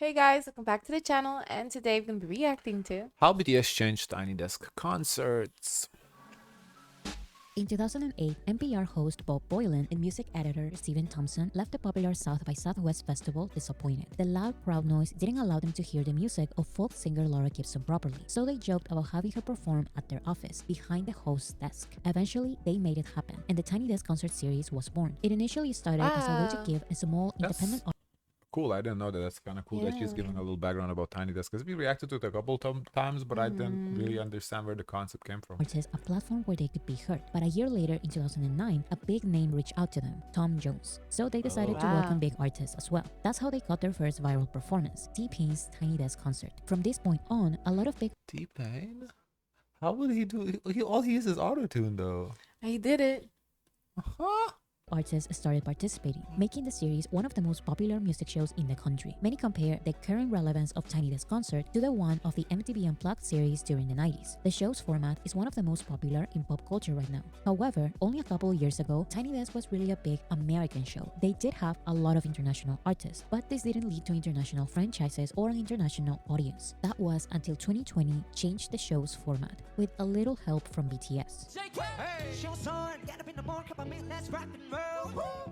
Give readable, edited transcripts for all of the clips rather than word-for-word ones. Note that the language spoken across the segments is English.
Hey guys, welcome back to the channel, and today we're going to be reacting to How BTS changed Tiny Desk concerts. In 2008, NPR host Bob Boylan and music editor Stephen Thompson left the popular South by Southwest festival disappointed. The loud crowd noise didn't allow them to hear the music of folk singer Laura Gibson properly, so they joked about having her perform at their office, behind the host's desk. Eventually, they made it happen, and the Tiny Desk concert series was born. It initially started as a way to wow. give a small independent Cool. I didn't know that. That's kind of cool that she's giving a little background about Tiny Desk, because we reacted to it a couple times, but I didn't really understand where the concept came from. artists a platform where they could be heard. But a year later, in 2009, a big name reached out to them, Tom Jones. So they decided to welcome big artists as well. That's how they got their first viral performance, T-Pain's Tiny Desk concert. From this point on, a lot of big T-Pain? How would he do? All he uses is auto-tune though. He did it. Huh? artists started participating, making the series one of the most popular music shows in the country. Many compare the current relevance of Tiny Desk concert to the one of the MTV Unplugged series during the 90s. The show's format is one of the most popular in pop culture right now. However, only a couple years ago, Tiny Desk was really a big American show. They did have a lot of international artists, but this didn't lead to international franchises or an international audience. That was until 2020 changed the show's format, with a little help from BTS.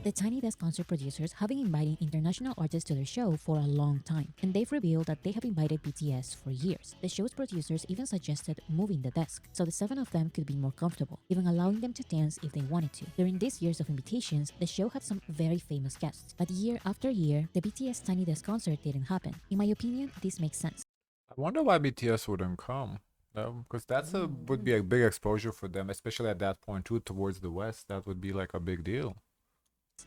The Tiny Desk concert producers have been inviting international artists to their show for a long time, and they've revealed that they have invited BTS for years. The show's producers even suggested moving the desk so the 7 of them could be more comfortable, even allowing them to dance if they wanted to. During these years of invitations, the show had some very famous guests, but year after year, the BTS Tiny Desk concert didn't happen. In my opinion, this makes sense. I wonder why BTS wouldn't come. Because would be a big exposure for them, especially at that point too, towards the West. That would be like a big deal.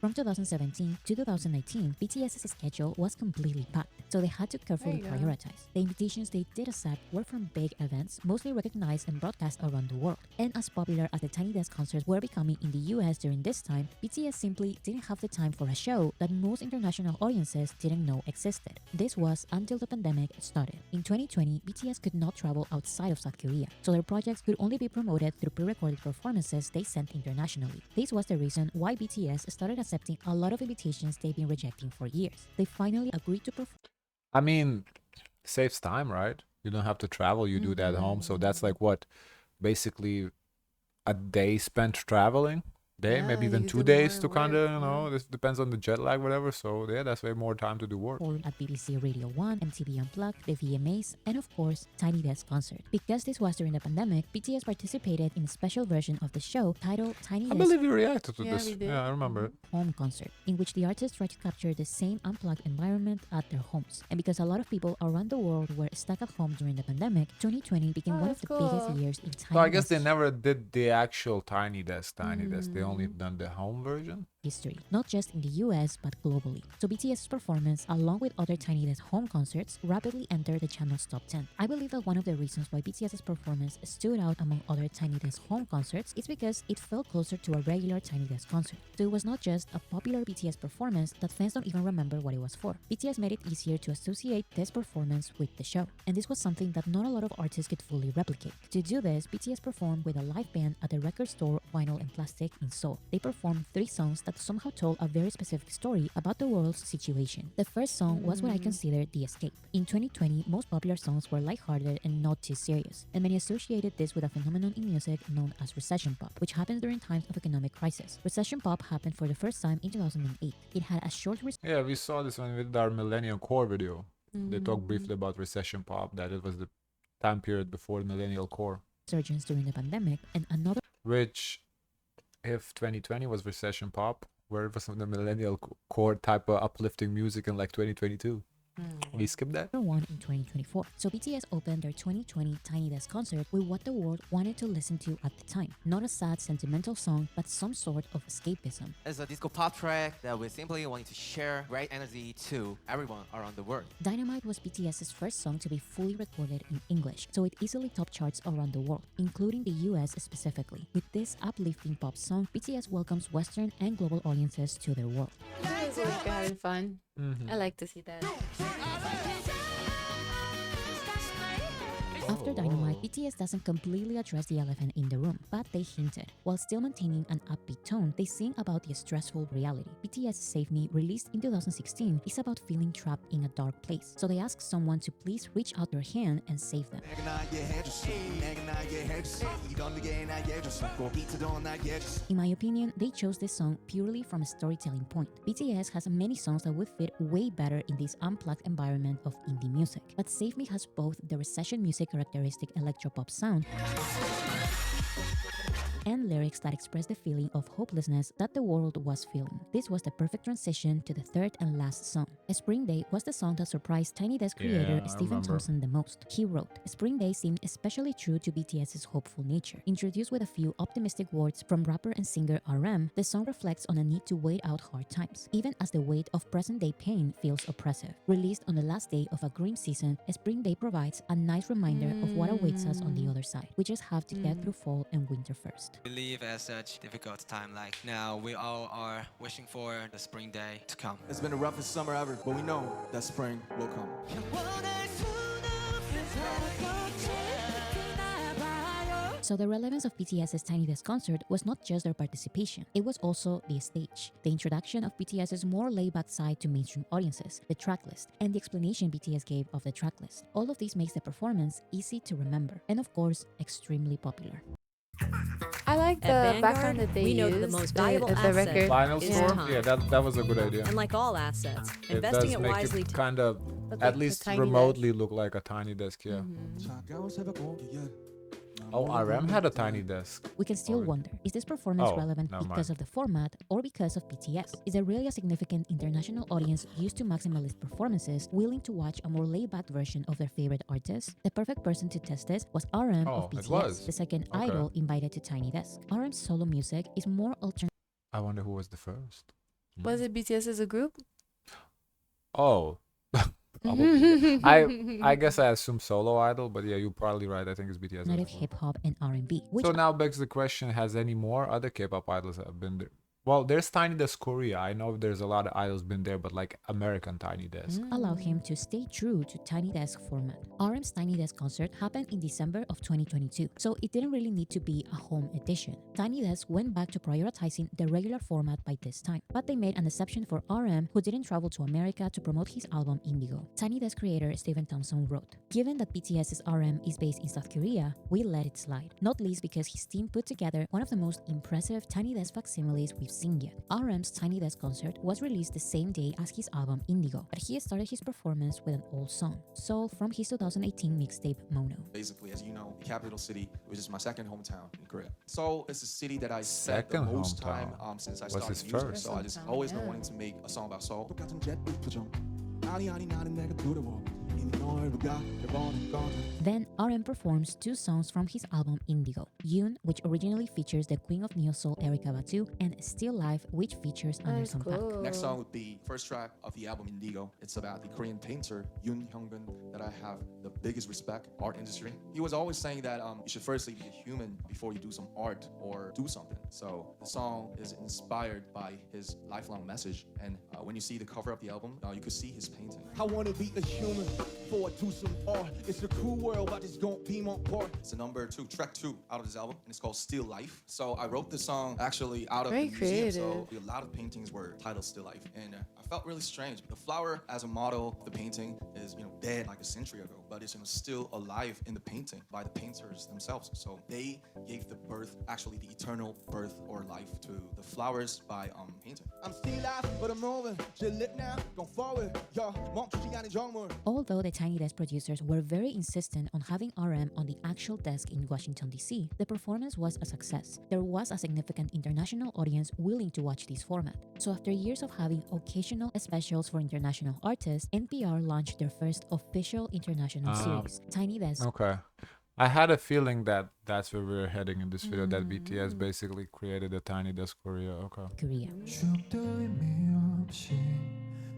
From 2017 to 2019, BTS's schedule was completely packed, so they had to carefully prioritize. The invitations they did accept were from big events, mostly recognized and broadcast around the world. And as popular as the Tiny Desk concerts were becoming in the US during this time, BTS simply didn't have the time for a show that most international audiences didn't know existed. This was until the pandemic started. In 2020, BTS could not travel outside of South Korea, so their projects could only be promoted through pre-recorded performances they sent internationally. This was the reason why BTS started accepting a lot of invitations they've been rejecting for years. They finally agreed to perform. I mean, saves time, right? You don't have to travel. You do that at home. So that's like what, basically, a day spent traveling. Maybe even 2 days to kind of, this depends on the jet lag, whatever. So yeah, that's way more time to do work. At BBC Radio 1, MTV Unplugged, the VMAs, and of course, Tiny Desk concert. Because this was during the pandemic, BTS participated in a special version of the show titled Tiny Desk. I believe you reacted to Yeah, this. we did. Yeah, I remember it. Home concert, in which the artists tried to capture the same unplugged environment at their homes. And because a lot of people around the world were stuck at home during the pandemic, 2020 became one of the biggest years in Tiny So I guess Desk they never did the actual Tiny Desk. They only done the home version. history, not just in the US but globally. So BTS's performance, along with other Tiny Desk home concerts, rapidly entered the channel's top 10. I believe that one of the reasons why BTS's performance stood out among other Tiny Desk home concerts is because it felt closer to a regular Tiny Desk concert. So it was not just a popular BTS performance that fans don't even remember what it was for. BTS made it easier to associate this performance with the show, and this was something that not a lot of artists could fully replicate. To do this, BTS performed with a live band at the record store Vinyl and Plastic in Seoul. They performed 3 songs that somehow told a very specific story about the world's situation. The first song was what I consider The Escape. In 2020, most popular songs were lighthearted and not too serious, and many associated this with a phenomenon in music known as recession pop, which happens during times of economic crisis. Recession pop happened for the first time in 2008. It had a short Yeah, we saw this one with our Millennial Core video. They talked briefly about recession pop, that it was the time period before Millennial Core. resurgence during the pandemic, and another Which, if 2020 was recession pop, where was the Millennial Core type of uplifting music in like 2022? We skipped that. one in 2024. So BTS opened their 2020 Tiny Desk concert with what the world wanted to listen to at the time. Not a sad, sentimental song, but some sort of escapism. It's a disco pop track that we simply wanting to share great energy to everyone around the world. Dynamite was BTS's first song to be fully recorded in English, so it easily topped charts around the world, including the US specifically. With this uplifting pop song, BTS welcomes Western and global audiences to their world. You guys are having fun. I like to see that. After Dynamite, concert, BTS doesn't completely address the elephant in the room, but they hinted. While still maintaining an upbeat tone, they sing about the stressful reality. BTS Save Me, released in 2016, is about feeling trapped in a dark place. So they ask someone to please reach out their hand and save them. In my opinion, they chose this song purely from a storytelling point. BTS has many songs that would fit way better in this unplugged environment of indie music, but Save Me has both the recession music characteristic electropop sound and lyrics that express the feeling of hopelessness that the world was feeling. This was the perfect transition to the third and last song. Spring Day was the song that surprised Tiny Desk creator I Stephen remember. Thompson the most. He wrote, Spring Day seemed especially true to BTS's hopeful nature. Introduced with a few optimistic words from rapper and singer RM, the song reflects on a need to wait out hard times, even as the weight of present-day pain feels oppressive. Released on the last day of a green season, Spring Day provides a nice reminder of what awaits us on the other side. We just have to get through fall and winter first. We live at such difficult time like now. We all are wishing for the spring day to come. It's been the roughest summer ever, but we know that spring will come. So the relevance of BTS's Tiny Desk concert was not just their participation, it was also the stage, the introduction of BTS's more laid-back side to mainstream audiences, the tracklist, and the explanation BTS gave of the tracklist. All of this makes the performance easy to remember, and of course, extremely popular. I like the At background Vanguard, that they we know used. that the most valuable asset record. Vinyl is store? time. Yeah, that was a good idea. And like all assets, It investing does it make wisely it kind of Look at like a least tiny remotely look like a tiny desk, yeah. 차가운 새벽 공기에 Oh, RM had a tiny desk. We can still Or- wonder, is this performance Oh, relevant never because mind. of the format or because of BTS? Is there really a significant international audience used to maximalist performances willing to watch a more laid-back version of their favorite artist? The perfect person to test this was RM Oh, of it BTS, was. the second Okay. idol invited to Tiny Desk. RM's solo music is more alternative. I wonder who was the first. Was it BTS as a group? Oh. Probably. I guess I assume solo idol, but yeah, you're probably right. I think it's BTS. as well. hip hop and R&B, which So now begs the question: has any more other K-pop idols that have been there? Well, there's Tiny Desk Korea. I know there's a lot of idols been there, but like American Tiny Desk. allow him to stay true to Tiny Desk format. RM's Tiny Desk concert happened in December of 2022, so it didn't really need to be a home edition. Tiny Desk went back to prioritizing the regular format by this time, but they made an exception for RM, who didn't travel to America to promote his album Indigo. Tiny Desk creator Stephen Thompson wrote, "Given that BTS's RM is based in South Korea, we let it slide, not least because his team put together one of the most impressive Tiny Desk facsimiles we've seen yet." RM's Tiny Desk concert was released the same day as his album Indigo, but he started his performance with an old song, Soul, from his 2018 mixtape Mono. Basically, as you know, the capital city, which is my second hometown in Korea. Seoul is a city that I spent the Second most hometown. time since I What's started his music. first? So I just Hometown, always been yeah. wanting to make a song about Seoul. 똑같은 잿빛 표정. 아니 아니 나는 내가 두려워. 이미 널 보가 해보는 건. Then RM performs two songs from his album Indigo, Yoon, which originally features the queen of neo-soul Erykah Badu, and Still Life, which features That's Anderson Paak. cool. Next song would be first track of the album Indigo. It's about the Korean painter Yoon Hyung-bin that I have the biggest respect art industry. He was always saying that you should firstly be a human before you do some art or do something. So the song is inspired by his lifelong message. And when you see the cover of the album, you could see his painting. I wanna be a human before I do some art. It's a cool world, I just don't be more part. It's the number 2, track 2 out of this album, and it's called Still Life. So I wrote this song actually out of Very the museum. So creative. a lot of paintings were titled Still Life, and I felt really strange. The flower as a model of the painting is dead like a century ago, but it's still alive in the painting by the painters themselves. So they gave the birth, actually the eternal birth or life to the flowers by painting. I'm still alive, but I'm moving. Just look now, go forward. Yo, 멈추지 않은 정물. Although the Tiny Desk producers were very insistent on having RM on the actual desk in Washington, D.C., the performance was a success. There was a significant international audience willing to watch this format. So after years of having occasional specials for international artists, NPR launched their first official international series, Tiny Desk. Okay. I had a feeling that that's where we were heading in this video, that BTS basically created a Tiny Desk Korea. Okay. Korea. 추억도 의미 없이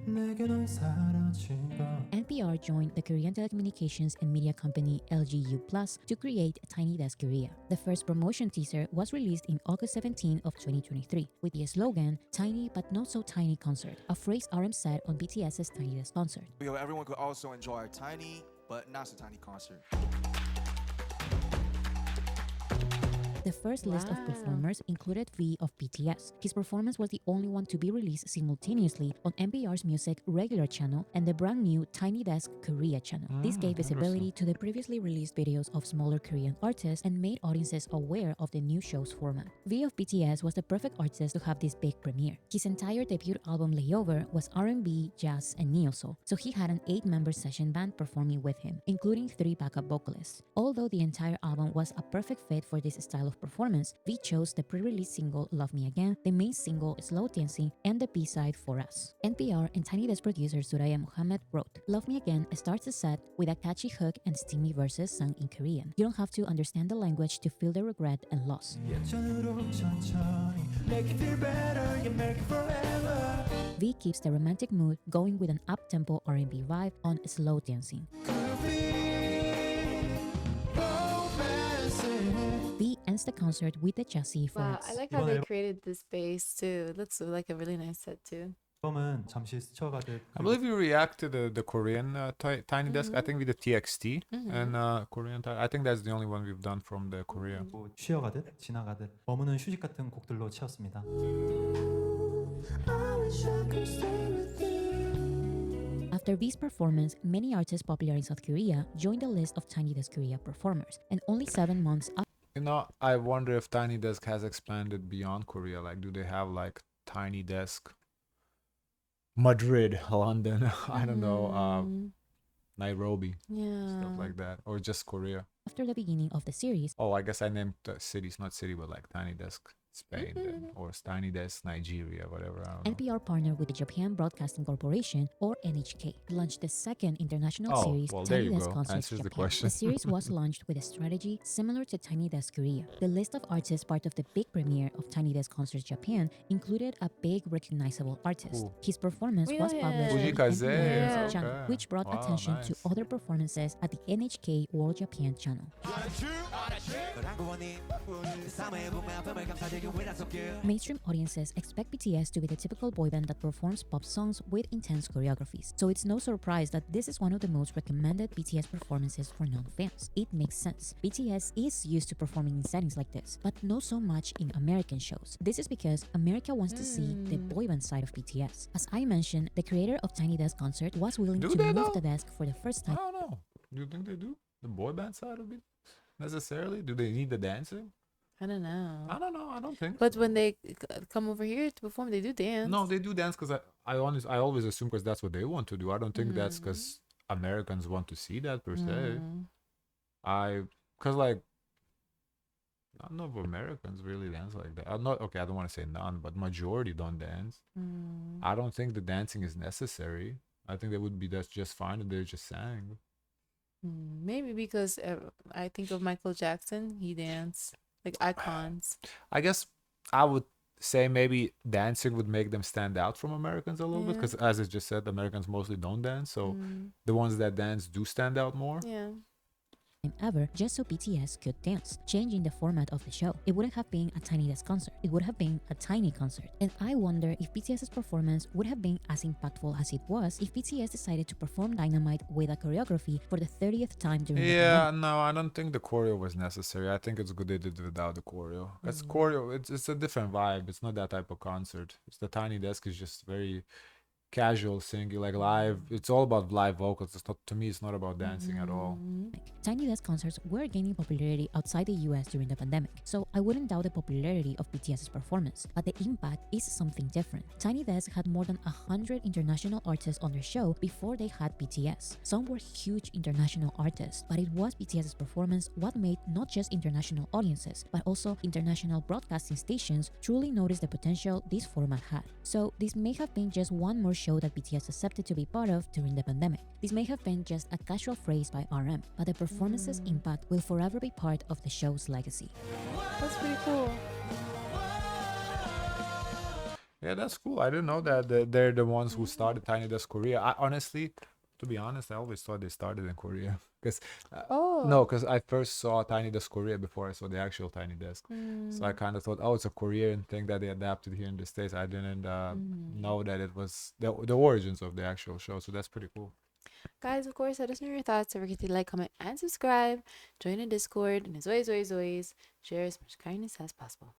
내게 넌 사라진 것 NPR joined the Korean telecommunications and media company LGU Plus to create Tiny Desk Korea. The first promotion teaser was released in August 17 of 2023 with the slogan "Tiny but not so tiny concert," a phrase RM said on BTS's Tiny Desk concert. Everyone could also enjoy a tiny but not so tiny concert. The first list of Wow. performers included V of BTS. His performance was the only one to be released simultaneously on NPR's music regular channel and the brand new Tiny Desk Korea channel. This gave visibility to the previously released videos of smaller Korean artists and made audiences aware of the new show's format. V of BTS was the perfect artist to have this big premiere. His entire debut album Layover was R&B, jazz, and neo-soul, so he had an 8-member session band performing with him, including 3 backup vocalists. Although the entire album was a perfect fit for this style of performance, V chose the pre-release single Love Me Again, the main single Slow Dancing, and the B-side For Us. NPR and Tiny Desk producer Suraya Muhammad wrote, Love Me Again starts the set with a catchy hook and steamy verses sung in Korean. You don't have to understand the language to feel the regret and loss. 예전으로 천천히 make it feel better, you make it forever. V keeps the romantic mood going with an up-tempo R&B vibe on Slow Dancing. V ends the concert with the jazzy For Wow, Us. I like how they created this space too. It looks like a really nice set too. 앨범은 잠시 스쳐가듯 I believe you reacted to the Korean Tiny Desk. I think we did TXT and Korean. I think that's the only one we've done from the Korea. 그리고 쉬어가듯 지나가듯 머무는 휴식 같은 곡들로 채웠습니다. After V's performance, many artists popular in South Korea joined the list of Tiny Desk Korea performers, and only 7 months after You know, I wonder if Tiny Desk has expanded beyond Korea. Like, do they have like Tiny Desk Madrid, London, I don't know, Nairobi, stuff Yeah. like that, or just Korea? the beginning of the series, Oh, I guess I named cities, not city, but like Tiny Desk Spain then, or Tiny Desk Nigeria, whatever. I don't know. NPR partnered with the Japan Broadcasting Corporation, or NHK, to launch the second international Oh, series, well, there Tiny you Desk go. Concerts Answers the Japan. question. The series was launched with a strategy similar to Tiny Desk Korea. The list of artists part of the big premiere of Tiny Desk Concerts Japan included a big recognizable artist. Who? His performance was Really? published on Fujikaze, NPR's okay. channel, which brought Wow, attention to nice. other performances at the NHK World Japan channel. Mainstream audiences expect BTS to be the typical boy band that performs pop songs with intense choreographies, so it's no surprise that this is one of the most recommended BTS performances for non-fans. It makes sense. BTS is used to performing in settings like this, but not so much in American shows. This is because America wants to see the boy band side of BTS. As I mentioned, the creator of Tiny Desk Concert was willing Do to they move though? the desk for the first I time. don't know. Do you think they do? The boy band side of it? Necessarily? Do they need the dancing? I don't know. I don't know. I don't think. But when they come over here to perform, they do dance. No, they do dance because I always assume because that's what they want to do. I don't think that's because Americans want to see that per se. Because like, none of Americans really dance like that. I'm not okay. I don't want to say none, but majority don't dance. I don't think the dancing is necessary. I think they would be that's just fine if they just sang. Maybe because I think of Michael Jackson, he danced like icons. I guess I would say maybe dancing would make them stand out from Americans a little bit because, as I just said, Americans mostly don't dance. So the ones that dance do stand out more. Yeah. Ever just so BTS could dance, changing the format of the show. It wouldn't have been a Tiny Desk concert, it would have been a tiny concert. And I wonder if BTS's performance would have been as impactful as it was if BTS decided to perform Dynamite with a choreography for the 30th time during the Yeah, pandemic. no, I don't think the choreo was necessary. I think it's good they did it without the choreo. Because choreo, it's a different vibe. It's not that type of concert. It's the Tiny Desk is just very casual singing, like live. It's all about live vocals. It's not, to me, it's not about dancing at all. Tiny Desk concerts were gaining popularity outside the US during the pandemic, so I wouldn't doubt the popularity of BTS's performance, but the impact is something different. Tiny Desk had more than 100 international artists on their show before they had BTS. Some were huge international artists, but it was BTS's performance what made not just international audiences, but also international broadcasting stations truly notice the potential this format had. So this may have been just one more show that BTS accepted to be part of during the pandemic. This may have been just a casual phrase by RM, but the performance's impact will forever be part of the show's legacy. That's pretty cool. Yeah, that's cool. I didn't know that they're the ones who started Tiny Desk Korea. I honestly, to be honest, I always thought they started in Korea. Because because I first saw Tiny Desk Korea before I saw the actual Tiny Desk. So I kind of thought, oh, it's a Korean thing that they adapted here in the States. I didn't know that it was the origins of the actual show. So that's pretty cool. Guys, of course, let us know your thoughts. Don't forget to like, comment, and subscribe. Join the Discord. And as always, share as much kindness as possible.